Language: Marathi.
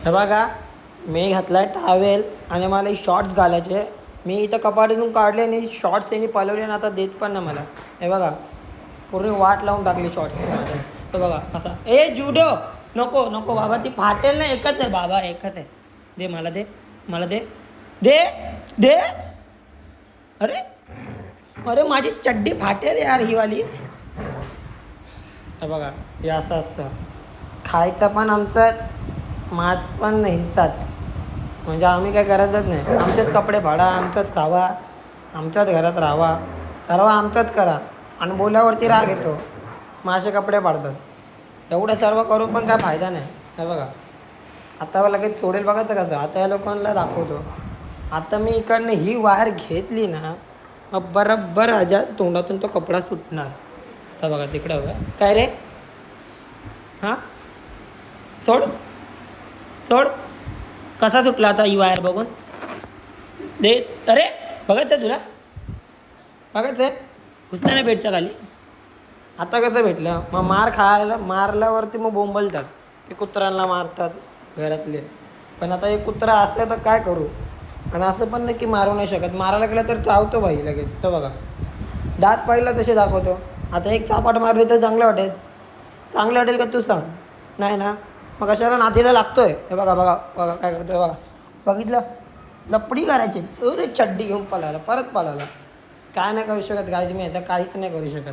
हे बघा, मी घातलाय टावेल आणि मला शॉर्ट्स घालायचे. मी इथं कपाटीतून काढले आणि शॉर्ट्स यांनी पलवले आणि आता देत पण ना मला. हे बघा, पूर्ण वाट लावून टाकली शॉर्ट्सची माझ्या. हे बघा असा. ए जुडो नको नको बाबा, ती फाटेल ना. एकच आहे बाबा, एकच आहे. दे मला, दे मला, दे दे दे. अरे अरे माझी चड्डी फाटेल यार ही वाली. हे बघा, हे असं असतं. खायचं पण आमचंच, माच पण ह्यांचाच. म्हणजे आम्ही काय करायचंच नाही. आमचेच कपडे फाडा, आमचंच खावा, आमच्याच घरात राहावा, सर्व आमचंच करा. आणि बोलावरती राग येतो, मग असे कपडे फाडतात. एवढं सर्व करून पण काय फायदा नाही. हे बघा, आता लगेच सोडेल बघायचं कसं. आता या लोकांना दाखवतो. आता मी इकडनं ही वायर घेतली ना, मग बरोबर राजा तोंडातून तो कपडा सुटणार. तर बघा तिकडं बघा. काय रे, हां सोड सोड. कसा सुटला आता ही वायर बघून. दे. अरे बघायचं तुला, बघायचं आहे. घुसलं नाही बेडच्या खाली. आता कसं भेटलं. मग मार खायला मारल्यावरती मग बोंबलतात की कुत्र्यांना मारतात घरातले. पण आता एक कुत्रा असलं तर काय करू. आणि असं पण नाही की मारू नाही शकत. मारायला गेलं तर चावतो भाई लगेच. तो बघा, दात पहिला तसे दाखवतो. आता एक चापाट मारली तर चांगलं वाटेल. चांगलं वाटेल का तू सांग. नाही ना, मग कशाला नातीला लागतोय. हे बघा बघा बघा काय करतोय बघा. बघितलं, लपडी करायची. अरे चड्डी घेऊन पळाला, परत पळाला. काय नाही करू शकत गायज, मी आता काहीच नाही करू शकत.